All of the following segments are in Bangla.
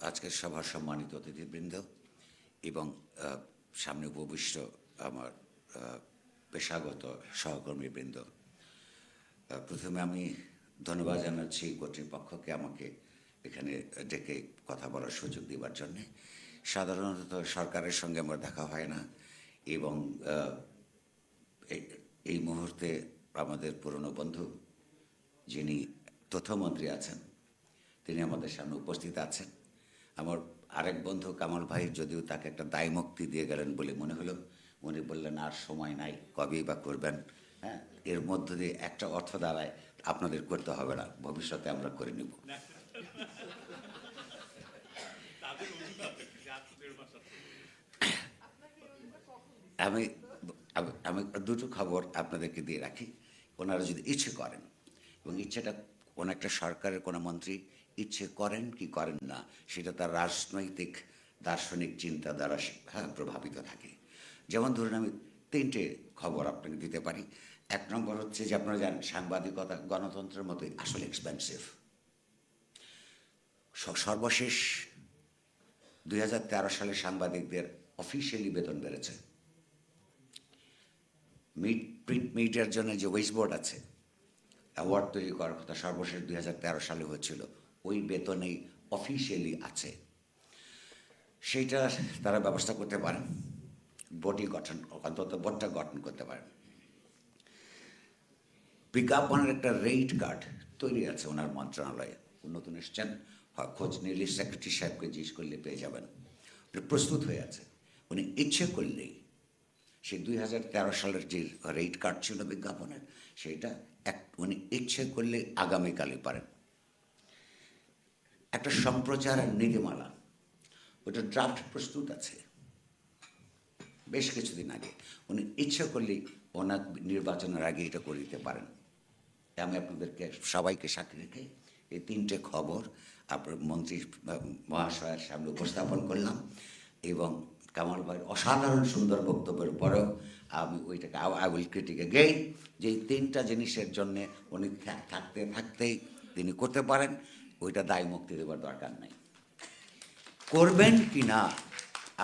আজকের সভার সম্মানিত অতিথিবৃন্দ এবং সামনে উপবিষ্ট আমার পেশাগত সহকর্মীবৃন্দ, প্রথমে আমি ধন্যবাদ জানাচ্ছি কর্তৃপক্ষকে আমাকে এখানে ডেকে কথা বলার সুযোগ দেওয়ার জন্যে। সাধারণত সরকারের সঙ্গে আমার দেখা হয় না এবং এই মুহূর্তে আমাদের পুরনো বন্ধু যিনি তথ্যমন্ত্রী আছেন তিনি আমাদের সামনে উপস্থিত আছেন। আমার আরেক বন্ধু কামাল ভাই যদিও তাকে একটা দায়মুক্তি দিয়ে গেলেন বলে মনে হলো, উনি বললেন আর সময় নাই, কবেই বা করবেন। হ্যাঁ, এর মধ্য দিয়ে একটা অর্থ দাঁড়ায় আপনাদের করতে হবে না, ভবিষ্যতে আমরা করে নেব। আমি আমি দুটো খবর আপনাদেরকে দিয়ে রাখি। ওনারা যদি ইচ্ছে করেন এবং ইচ্ছেটা কোনো একটা সরকারের কোনো মন্ত্রী ইচ্ছে করেন কি করেন না, সেটা তার রাজনৈতিক দার্শনিক চিন্তা দ্বারা প্রভাবিত থাকে। যেমন ধরুন আমি তিনটে খবর আপনাকে দিতে পারি। এক নম্বর হচ্ছে যে আপনারা জানেন সাংবাদিকতা গণতন্ত্রের মতোই আসলে এক্সপেন্সিভ। সর্বশেষ 2013 সালে সাংবাদিকদের অফিসিয়ালি বেতন বেড়েছে। প্রিন্ট মিডিয়ার জন্য যে ওয়েজ বোর্ড আছে, অ্যাওয়ার্ড তৈরি করার কথা সর্বশেষ 2013 সালে হয়েছিল, ওই বেতনেই অফিসিয়ালি আছে। সেইটা তারা ব্যবস্থা করতে পারেন, বডি গঠন, অন্তত বোর্ডটা গঠন করতে পারেন। বিজ্ঞাপনের একটা রেট কার্ড তৈরি আছে ওনার মন্ত্রণালয়ে, নতুন এসছেন, খোঁজ নিলে সেক্রেটারি সাহেবকে জিজ্ঞেস করলে পেয়ে যাবেন। প্রস্তুত হয়ে আছে। উনি ইচ্ছে করলেই সেই 2013 সালের যে রেট কার্ড ছিল বিজ্ঞাপনের, সেইটা উনি ইচ্ছে করলে আগামীকালই পারেন। একটা সম্প্রচার নীতিমালা, ওটা ড্রাফট প্রস্তুত আছে বেশ কিছুদিন আগে। উনি ইচ্ছে করলেই ওনার নির্বাচনের আগে এটা করে দিতে পারেন। আমি আপনাদেরকে সবাইকে সাক্ষী রেখে এই তিনটে খবর আপনার মন্ত্রী মহাশয়ের সামনে উপস্থাপন করলাম এবং কামাল ভাইয়ের অসাধারণ সুন্দর বক্তব্যের পরেও আমি ওইটাকে আই উইল ক্রিটিক এগেইন, যে এই তিনটা জিনিসের জন্যে উনি থাকতেই তিনি করতে পারেন, ওইটা দায় মুক্তি দেওয়ার দরকার নাই। করবেন কি না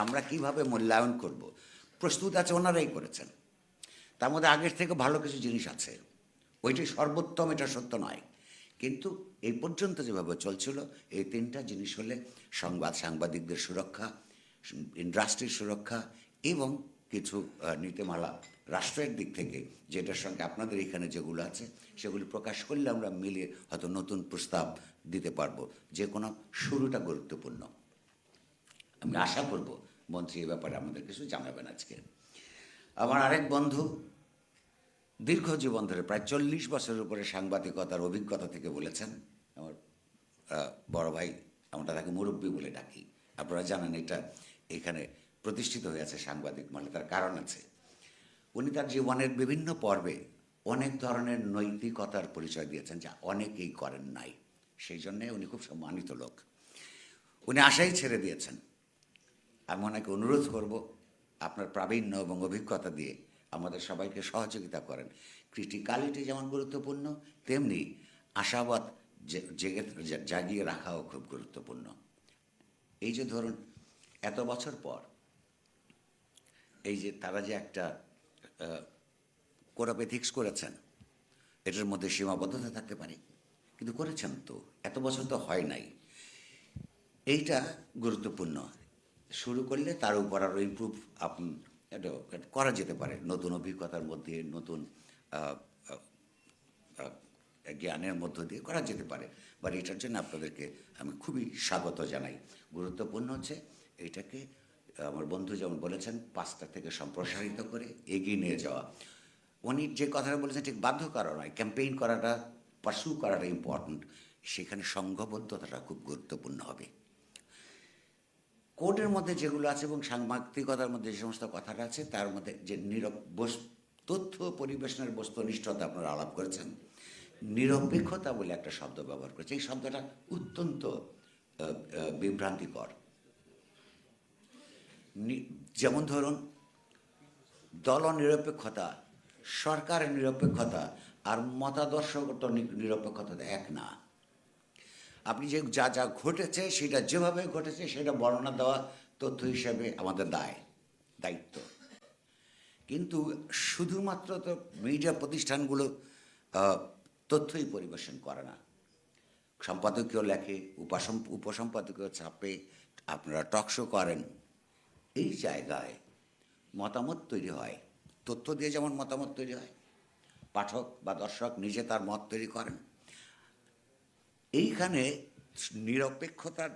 আমরা কিভাবে মূল্যায়ন করব, প্রস্তুত আছে, ওনারাই করেছেন। তার মধ্যে আগের থেকে ভালো কিছু জিনিস আছে, ওইটি সর্বোত্তম, এটা সত্য নয়, কিন্তু এই পর্যন্ত যেভাবে চলছিল এই তিনটা জিনিস হলে সাংবাদিকদের সুরক্ষা, ইন্ডাস্ট্রির সুরক্ষা এবং কিছু নীতিমালা রাষ্ট্রের দিক থেকে যেটার সঙ্গে আপনাদের এখানে যেগুলো আছে সেগুলি প্রকাশ করলে আমরা মিলিয়ে হয়তো নতুন প্রস্তাব দিতে পারবো। যে কোনো শুরুটা গুরুত্বপূর্ণ। আমি আশা করব মন্ত্রী এ ব্যাপারে আমাদের কিছু জানাবেন আজকে। আমার আরেক বন্ধু দীর্ঘ জীবন ধরে প্রায় 40 বছরের উপরে সাংবাদিকতার অভিজ্ঞতা থেকে বলেছেন, আমার বড় ভাই, আমরা তাকে মুরব্বী বলে ডাকি। আপনারা জানেন এটা এখানে প্রতিষ্ঠিত হয়েছে সাংবাদিক মানে তার কারণ আছে। উনি তার জীবনের বিভিন্ন পর্বে অনেক ধরনের নৈতিকতার পরিচয় দিয়েছেন যা অনেকেই করেন নাই, সেই জন্যে উনি খুব সম্মানিত লোক। উনি আশাই ছেড়ে দিয়েছেন। আমি ওনাকে অনুরোধ করব আপনার প্রাবীণ্য এবং অভিজ্ঞতা দিয়ে আমাদের সবাইকে সহযোগিতা করেন। ক্রিটিক্যালিটি যেমন গুরুত্বপূর্ণ, তেমনি আশাবাদ জাগিয়ে রাখাও খুব গুরুত্বপূর্ণ। এই যে ধরুন এত বছর পর এই যে তারা যে একটা কোড অফ এথিক্স করেছেন, এটার মধ্যে সীমাবদ্ধতা থাকতে পারে, কিন্তু করেছেন তো, এত বছর তো হয় নাই। এইটা গুরুত্বপূর্ণ। শুরু করলে তার উপর আরও ইমপ্রুভ এটা করা যেতে পারে, নতুন অভিজ্ঞতার মধ্যে, নতুন জ্ঞানের মধ্য দিয়ে করা যেতে পারে। বাট এটার জন্য আপনাদেরকে আমি খুবই স্বাগত জানাই। গুরুত্বপূর্ণ হচ্ছে এটাকে আমার বন্ধু যেমন বলেছেন 5টা থেকে সম্প্রসারিত করে এগিয়ে নিয়ে যাওয়া। উনি যে কথাটা বলেছেন ঠিক বাধ্য করা নয়, ক্যাম্পেইন করাটা, পার্সু করাটা ইম্পর্ট্যান্ট। সেখানে সংঘবদ্ধতাটা খুব গুরুত্বপূর্ণ হবে। কোর্টের মধ্যে যেগুলো আছে এবং সাংবাদিকতার মধ্যে যে সমস্ত কথাটা আছে তার মধ্যে যে তথ্য পরিবেশনের বস্তুনিষ্ঠতা আপনারা আলাপ করেছেন, নিরপেক্ষতা বলে একটা শব্দ ব্যবহার করেছে। এই শব্দটা অত্যন্ত বিভ্রান্তিকর। যেমন ধরুন দল নিরপেক্ষতা, সরকারের নিরপেক্ষতা আর মতাদর্শগত নিরপেক্ষতা এক না। আপনি যে যা যা ঘটেছে সেটা যেভাবে ঘটেছে সেটা বর্ণনা দেওয়া তথ্য হিসাবে আমাদের দায়িত্ব। কিন্তু শুধুমাত্র তো মিডিয়া প্রতিষ্ঠানগুলো তথ্যই পরিবেশন করে না, সম্পাদকীয় লেখে, উপসম্পাদকীয় ছাপে, আপনারা টকশো করেন। এই জায়গায় মতামত তৈরি হয়, তথ্য দিয়ে যেমন মতামত তৈরি হয়, পাঠক বা দর্শক নিজে তার মত তৈরি করেন। এইখানে নিরপেক্ষতার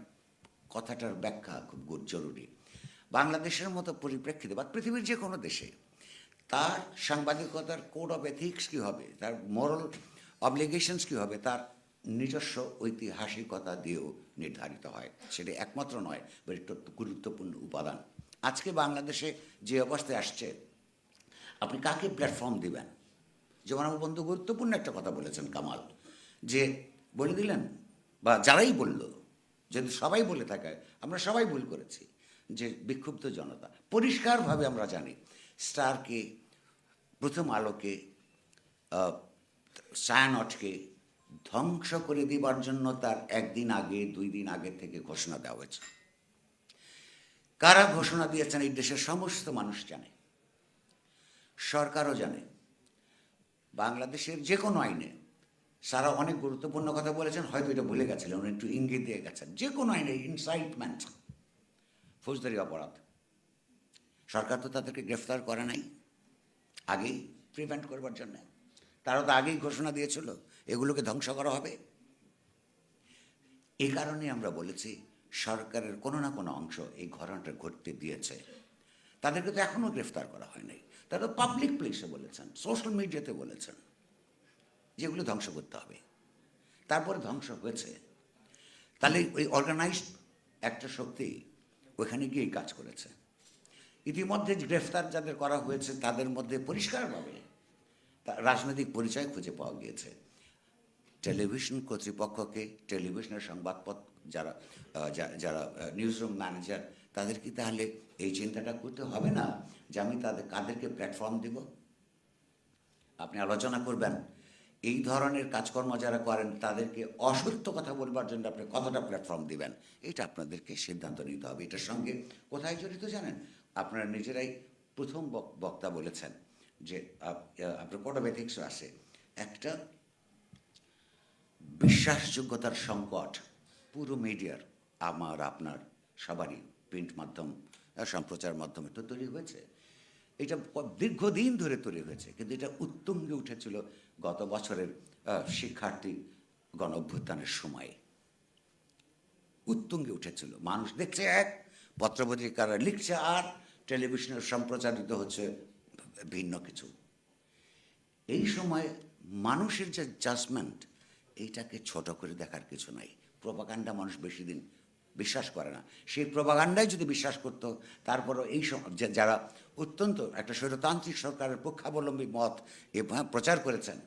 কথাটার ব্যাখ্যা খুব জরুরি। বাংলাদেশের মতো পরিপ্রেক্ষিতে বা পৃথিবীর যে কোনো দেশে তার সাংবাদিকতার কোড অফ এথিক্স কী হবে, তার মোরাল অবলিগেশনস কী হবে, তার নিজস্ব ঐতিহাসিকতা দিয়েও নির্ধারিত হয়। সেটা একমাত্র নয়, বলে একটা গুরুত্বপূর্ণ উপাদান। আজকে বাংলাদেশে যে অবস্থায় আসছে, আপনি কাকে প্ল্যাটফর্ম দিবেন? যেমন আমার বন্ধু গুরুত্বপূর্ণ একটা কথা বলেছেন কামাল, যে বলে দিলেন বা যারাই বলল, যদি সবাই বলে থাকে আমরা সবাই ভুল করেছি, যে বিক্ষুব্ধ জনতা পরিষ্কারভাবে আমরা জানি স্টারকে, প্রথম আলোকে, ছায়ানটকে ধ্বংস করে দেবার জন্য তার একদিন আগে 2 দিন আগে থেকে ঘোষণা দেওয়া হয়েছে। কারা ঘোষণা দিয়েছেন এই দেশের সমস্ত মানুষ জানে, সরকারও জানে। বাংলাদেশের যে কোনো আইনে সারা অনেক গুরুত্বপূর্ণ কথা বলেছেন, হয়তো এটা ভুলে গেছিলেন, উনি একটু ইঙ্গিত দিয়ে গেছেন। যে কোনো আইনে ইনসাইটমেন্ট ফৌজদারি অপরাধ। সরকার তো তাদেরকে গ্রেফতার করে নাই আগেই, প্রিভেন্ট করবার জন্য। তারা তো আগেই ঘোষণা দিয়েছিল এগুলোকে ধ্বংস করা হবে। এই কারণে আমরা বলেছি সরকারের কোনো না কোনো অংশ এই ঘটনাটা ঘটতে দিয়েছে। তাদেরকে তো এখনও গ্রেফতার করা হয় নাই। তারা পাবলিক প্লেসে বলেছেন, সোশ্যাল মিডিয়াতে বলেছেন যেগুলো ধ্বংস করতে হবে, তারপরে ধ্বংস হয়েছে। তাহলে ওই অর্গানাইজড একটা শক্তি ওইখানে গিয়ে কাজ করেছে। ইতিমধ্যে গ্রেফতার যাদের করা হয়েছে তাদের মধ্যে পরিষ্কারভাবে রাজনৈতিক পরিচয় খুঁজে পাওয়া গিয়েছে। টেলিভিশন কর্তৃপক্ষকে, টেলিভিশনের সংবাদপত্র যারা যারা নিউজরুম ম্যানেজার, তাদের কি তাহলে এই চিন্তাটা করতে হবে না যে আমি কাদেরকে প্ল্যাটফর্ম দেব? আপনি আলোচনা করবেন এই ধরনের কাজকর্ম যারা করেন তাদেরকে অসত্য কথা বলবার জন্য আপনি কতটা প্ল্যাটফর্ম দিবেন, এটা আপনাদেরকে সিদ্ধান্ত নিতে হবে। এটার সঙ্গে কোথায় জড়িত জানেন? আপনারা নিজেরাই প্রথম বক্তা বলেছেন যে আপনার কোড অফ এথিক্সও আছে, একটা বিশ্বাসযোগ্যতার সংকট পুরো মিডিয়ার, আমার আপনার সবারই, প্রিন্ট মাধ্যম, সম্প্রচার মাধ্যমে তো তৈরি হয়েছে। এটা দীর্ঘদিন ধরে তৈরি হয়েছে, কিন্তু এটা উত্তুঙ্গে উঠেছিল গত বছরের শিক্ষার্থী গণ অভ্যুত্থানের সময়ে। উত্তুঙ্গে উঠেছিল, মানুষ দেখছে এক, পত্রপত্রিকারা লিখছে আর, টেলিভিশনের সম্প্রচারিত হচ্ছে ভিন্ন কিছু। এই সময় মানুষের যে জাজমেন্ট, এইটাকে ছোট করে দেখার কিছু নাই। প্রোপাগান্ডা মানুষ বেশি দিন বিশ্বাস করে না। সেই প্রোপাগান্ডায় যদি বিশ্বাস করতো, তারপরও এই যারা অত্যন্ত একটা স্বৈরতান্ত্রিক সরকারের পক্ষাবলম্বী মত প্রচার করেছেন,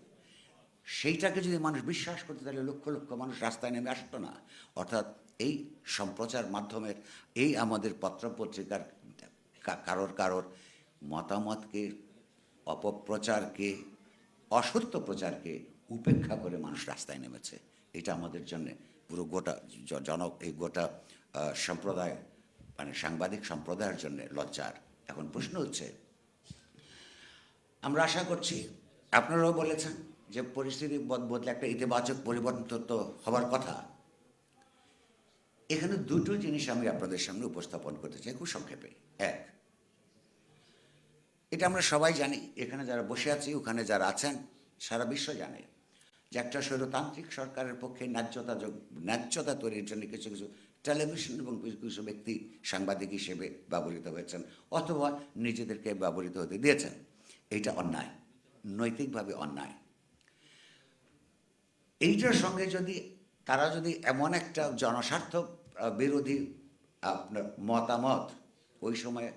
সেইটাকে যদি মানুষ বিশ্বাস করতো তাহলে লক্ষ লক্ষ মানুষ রাস্তায় নেমে আসতো না। অর্থাৎ এই সম্প্রচার মাধ্যমের, এই আমাদের পত্রপত্রিকার কারোর মতামতকে, অপপ্রচারকে, অসত্য প্রচারকে উপেক্ষা করে মানুষ রাস্তায় নেমেছে। এটা আমাদের জন্যে পুরো গোটা এই গোটা সম্প্রদায়, মানে সাংবাদিক সম্প্রদায়ের জন্য লজ্জার। এখন প্রশ্ন হচ্ছে, আমরা আশা করছি, আপনারাও বলেছেন যে পরিস্থিতি বদলে একটা ইতিবাচক পরিবর্তন তো হবার কথা। এখানে দুটো জিনিস আমি আপনাদের সামনে উপস্থাপন করতে চাই খুব সংক্ষেপে। এক, এটা আমরা সবাই জানি, এখানে যারা বসে আছি, ওখানে যারা আছেন, সারা বিশ্ব জানে যে একটা স্বৈরতান্ত্রিক সরকারের পক্ষে ন্যায্যতা তৈরির জন্য কিছু কিছু টেলিভিশন এবং কিছু কিছু ব্যক্তি সাংবাদিক হিসেবে ব্যবহৃত হয়েছেন অথবা নিজেদেরকে ব্যবহৃত হতে দিয়েছেন। এইটা অন্যায়, নৈতিকভাবে অন্যায়। এইটার সঙ্গে যদি তারা যদি এমন একটা জনস্বার্থ বিরোধী আপনার মতামত ওই সময়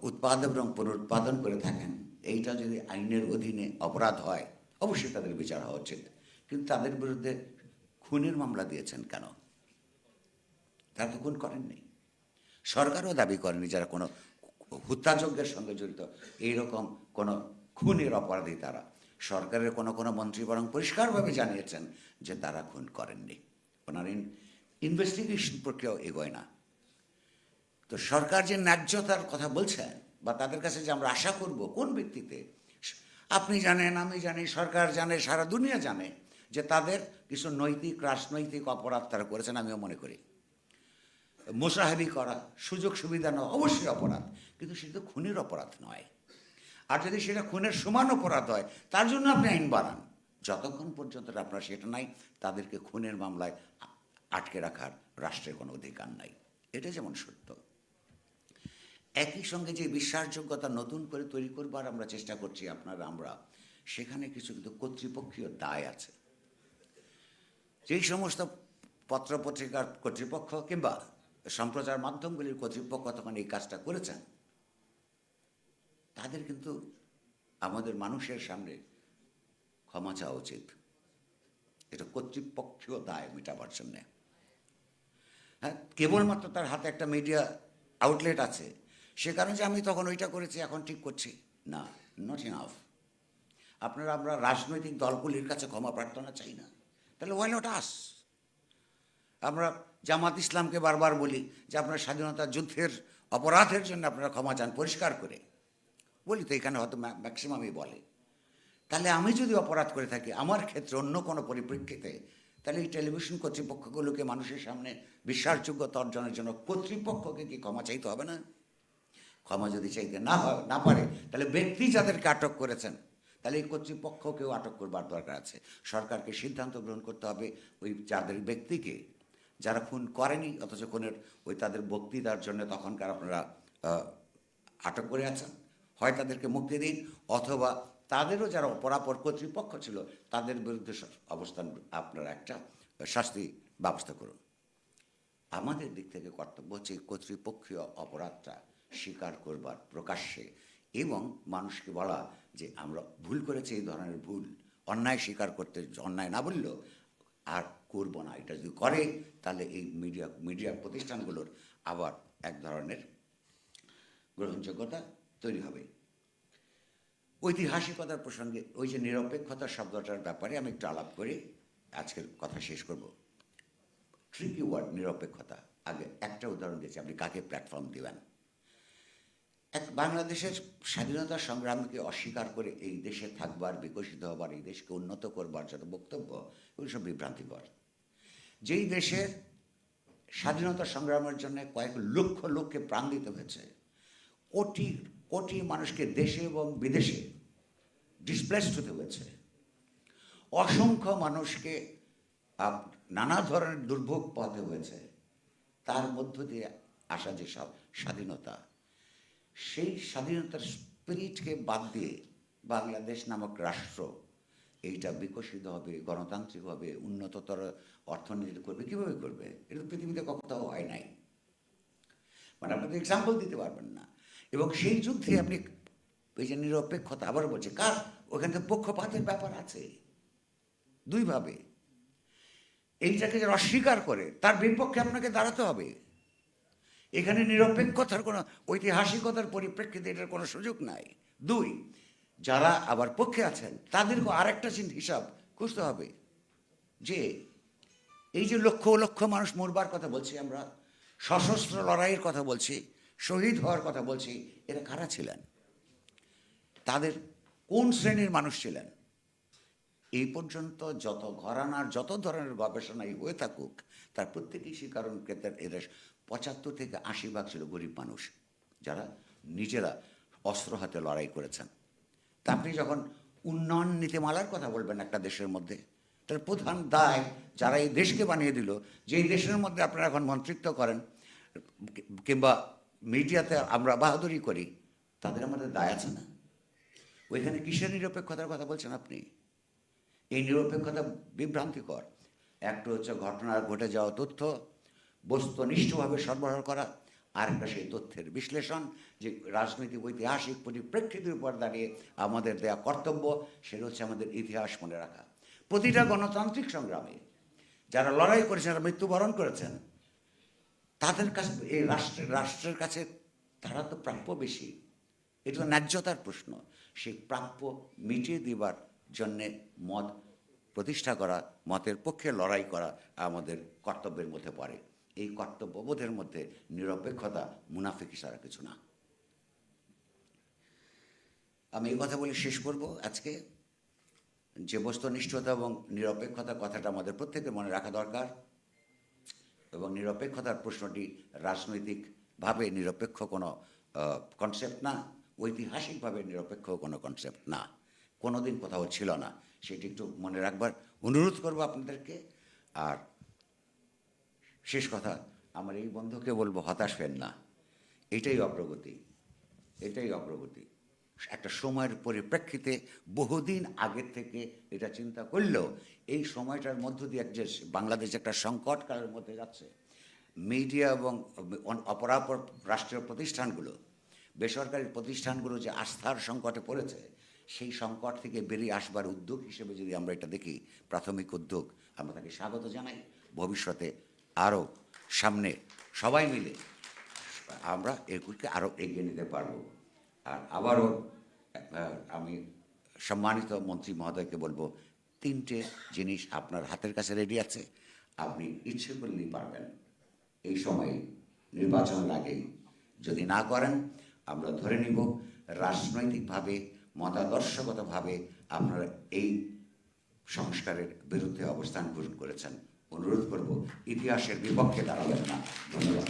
উৎপাদন এবং পুনরুৎপাদন করে থাকেন, এইটা যদি আইনের অধীনে অপরাধ হয়, অবশ্যই তাদের বিচার হওয়া উচিত। কিন্তু তাদের বিরুদ্ধে খুনের মামলা দিয়েছেন কেন? তারা তো খুন করেননি। সরকারও দাবি করেনি যারা কোনো হত্যাযজ্ঞের সঙ্গে জড়িত এইরকম কোনো খুনের অপরাধী তারা। সরকারের কোনো কোনো মন্ত্রী বরং পরিষ্কারভাবে জানিয়েছেন যে তারা খুন করেননি। ওনার ইনভেস্টিগেশন প্রক্রিয়াও এগোয় না। তো সরকার যে ন্যায্যতার কথা বলছেন বা তাদের কাছে যে আমরা আশা করব কোন ভিত্তিতে, আপনি জানেন, আমি জানি, সরকার জানে, সারা দুনিয়া জানে যে তাদের কিছু নৈতিক রাজনৈতিক অপরাধ তারা করেছেন, আমিও মনে করি। মোসাহেবি করা, সুযোগ সুবিধা নেওয়া অবশ্যই অপরাধ, কিন্তু সেটা খুনের অপরাধ নয়। আর যদি সেটা খুনের সমান অপরাধ হয় তার জন্য আপনি আইন বানান, যতক্ষণ পর্যন্ত আপনার সেটা নাই তাদেরকে খুনের মামলায় আটকে রাখার রাষ্ট্রের কোনো অধিকার নাই। এটা যেমন সত্য, একই সঙ্গে যে বিশ্বাসযোগ্যতা নতুন করে তৈরি করবার আমরা চেষ্টা করছি আপনারা আমরা, সেখানে কিছু কিন্তু কর্তৃপক্ষীয় দায় আছে। যেই সমস্ত পত্রপত্রিকার কর্তৃপক্ষ কিংবা সম্প্রচার মাধ্যমগুলির কর্তৃপক্ষ তখন এই কাজটা করেছেন, তাদের কিন্তু আমাদের মানুষের সামনে ক্ষমা চাওয়া উচিত। এটা কর্তৃপক্ষীয় দায় মেটাবার জন্যে। হ্যাঁ, কেবলমাত্র তার হাতে একটা মিডিয়া আউটলেট আছে, সে কারণে যে আমি তখন ওইটা করেছি এখন ঠিক করছি না, নট ইনাফ। আপনারা আমরা রাজনৈতিক দলগুলির কাছে ক্ষমা প্রার্থনা চাই না, তাহলে ওয়াই নট আস? আমরা জামাত ইসলামকে বারবার বলি যে আপনার স্বাধীনতা যুদ্ধের অপরাধের জন্য আপনারা ক্ষমা চান পরিষ্কার করে, বলি তো এখানে হয়তো ম্যাক্সিমামই বলে। তাহলে আমি যদি অপরাধ করে থাকি আমার ক্ষেত্রে অন্য কোনো পরিপ্রেক্ষিতে, তাহলে এই টেলিভিশন কর্তৃপক্ষগুলোকে মানুষের সামনে বিশ্বাসযোগ্যতা অর্জনের জন্য কর্তৃপক্ষকে কি ক্ষমা চাইতে হবে না? ক্ষমা যদি চাইতে না পারে, তাহলে ব্যক্তি যাদেরকে আটক করেছেন, তাহলে এই কর্তৃপক্ষকেও আটক করবার দরকার আছে। সরকারকে সিদ্ধান্ত গ্রহণ করতে হবে ওই যাদের ব্যক্তিকে, যারা খুন করেনি অথচ খুনের ওই তাদের বক্তৃতার জন্য তখনকার আপনারা আটক করে আছেন, হয় তাদেরকে মুক্তি দিন, অথবা তাদেরও যারা অপরাপর কর্তৃপক্ষ ছিল তাদের বিরুদ্ধে অবস্থান আপনারা একটা শাস্তি ব্যবস্থা করুন। আমাদের দিক থেকে কর্তব্য হচ্ছে কর্তৃপক্ষীয় অপরাধটা স্বীকার করবার প্রকাশ্যে, এবং মানুষকে বলা যে আমরা ভুল করেছি, এই ধরনের ভুল, অন্যায় স্বীকার করতে, অন্যায় না বললেও আর করবো না। এটা যদি করে তাহলে এই মিডিয়া প্রতিষ্ঠানগুলোর আবার এক ধরনের গ্রহণযোগ্যতা তৈরি হবে। ঐতিহাসিকতার প্রসঙ্গে ওই যে নিরপেক্ষতার শব্দটার ব্যাপারে আমি একটু আলাপ করে আজকের কথা শেষ করব। ট্রিকি ওয়ার্ড নিরপেক্ষতা। আগে একটা উদাহরণ দিয়েছি, আপনি কাকে প্ল্যাটফর্ম দেবেন? বাংলাদেশের স্বাধীনতা সংগ্রামকে অস্বীকার করে এই দেশে থাকবার, বিকশিত হবার, এই দেশকে উন্নত করবার যত বক্তব্য, ওই সব বিভ্রান্তিকর। যেই দেশের স্বাধীনতা সংগ্রামের জন্য কয়েক লক্ষ লোককে প্রাণ দিতে হয়েছে, কোটি কোটি মানুষকে দেশে এবং বিদেশে ডিসপ্লেসড হতে হয়েছে, অসংখ্য মানুষকে নানা ধরনের দুর্ভোগ পোহাতে হয়েছে, তার মধ্য দিয়ে আসা যে সব স্বাধীনতা, সেই স্বাধীনতার স্পিরিটকে বাদ দিয়ে বাংলাদেশ নামক রাষ্ট্র এইটা বিকশিত হবে, গণতান্ত্রিক হবে, উন্নততর অর্থনীতি করবে, কীভাবে করবে? এটা তো পৃথিবীতে কোথাও হয় নাই, মানে আপনি তো এক্সাম্পল দিতে পারবেন না। এবং সেই যুদ্ধে আপনি এই যে নিরপেক্ষতা, আবার বলছে কার, ওখানে তো পক্ষপাতের ব্যাপার আছে দুইভাবে। এইটাকে যারা অস্বীকার করে তার বিপক্ষে আপনাকে দাঁড়াতে হবে। এখানে নিরপেক্ষতার কোনো ঐতিহাসিকতার পরিপ্রেক্ষিতে এটার কোনো সুযোগ নাই। দুই, যারা আবার পক্ষে আছেন তাদেরকে আরেকটা হিসাব খুঁজতে হবে যে এই যে লক্ষ লক্ষ মানুষ মরবার কথা বলছি, আমরা সশস্ত্র লড়াইয়ের কথা বলছি, শহীদ হওয়ার কথা বলছি, এরা কারা ছিলেন? তাদের কোন শ্রেণীর মানুষ ছিলেন? এই পর্যন্ত যত ঘরানার যত ধরনের গবেষণাই হয়ে থাকুক, তার প্রত্যেকেই স্বীকারণ ক্ষেত্রে এরা 75 থেকে 80% ছিল গরিব মানুষ, যারা নিজেরা অস্ত্র হাতে লড়াই করেছেন। তা আপনি যখন উন্নয়ন নীতিমালার কথা বলবেন একটা দেশের মধ্যে, তার প্রধান দায় যারা এই দেশকে বানিয়ে দিল, যে এই দেশের মধ্যে আপনারা এখন মন্ত্রিত্ব করেন কিংবা মিডিয়াতে আমরা বাহাদুরি করি, তাদের আমাদের দায় আছে না? ওইখানে কিসের নিরপেক্ষতার কথা বলছেন আপনি? এই নিরপেক্ষতা বিভ্রান্তিকর। একটা হচ্ছে ঘটনার ঘটে যাওয়া তথ্য বস্তুনিষ্ঠভাবে সরবরাহ করা, আর একটা সেই তথ্যের বিশ্লেষণ, যে রাজনৈতিক ঐতিহাসিক পরিপ্রেক্ষিতের উপর দাঁড়িয়ে আমাদের দেয়া কর্তব্য, সেটা হচ্ছে আমাদের ইতিহাস মনে রাখা। প্রতিটা গণতান্ত্রিক সংগ্রামে যারা লড়াই করেছেন, যারা মৃত্যুবরণ করেছেন, তাদের কাছে এই রাষ্ট্রের কাছে তারা তো প্রাপ্য বেশি। এটা ন্যায্যতার প্রশ্ন। সেই প্রাপ্য মিটিয়ে দেবার জন্যে প্রতিষ্ঠা করা, মতের পক্ষে লড়াই করা আমাদের কর্তব্যের মধ্যে পড়ে। এই কর্তব্যবোধের মধ্যে নিরপেক্ষতা মুনাফিকি ছাড়া কিছু না। আমি এই কথা বলে শেষ করব আজকে, যে বস্তুনিষ্ঠতা এবং নিরপেক্ষতা কথাটা আমাদের প্রত্যেকের মনে রাখা দরকার, এবং নিরপেক্ষতার প্রশ্নটি রাজনৈতিকভাবে নিরপেক্ষ কোনো কনসেপ্ট না, ঐতিহাসিকভাবে নিরপেক্ষ কোনো কনসেপ্ট না, কোনো দিন কোথাও ছিল না। সেটি একটু মনে রাখবার অনুরোধ করব আপনাদেরকে। আর শেষ কথা, আমার এই বন্ধুকে বলবো, হতাশ হবেন না, এটাই অগ্রগতি, এটাই অগ্রগতি। একটা সময়ের পরিপ্রেক্ষিতে বহুদিন আগের থেকে এটা চিন্তা করলেও এই সময়টার মধ্য দিয়ে যে বাংলাদেশ একটা সংকটকালের মধ্যে যাচ্ছে, মিডিয়া এবং অপরাপর রাষ্ট্রীয় প্রতিষ্ঠানগুলো, বেসরকারি প্রতিষ্ঠানগুলো যে আস্থার সংকটে পড়েছে, সেই সংকট থেকে বেরিয়ে আসবার উদ্যোগ হিসেবে যদি আমরা এটা দেখি, প্রাথমিক উদ্যোগ, আমরা তাকে স্বাগত জানাই। ভবিষ্যতে আরও সামনে সবাই মিলে আমরা এগুলিকে আরও এগিয়ে নিতে পারব। আর আবারও আমি সম্মানিত মন্ত্রী মহোদয়কে বলবো, 3টে জিনিস আপনার হাতের কাছে রেডি আছে, আপনি ইচ্ছে করলেই পারবেন এই সময়ে, নির্বাচনের আগেই। যদি না করেন, আমরা ধরে নিব রাজনৈতিকভাবে, মতাদর্শগতভাবে আপনারা এই সংস্কারের বিরুদ্ধে অবস্থান গ্রহণ করেছেন। অনুরোধ করব, ইতিহাসের বিপক্ষে দাঁড়াবেন না। ধন্যবাদ।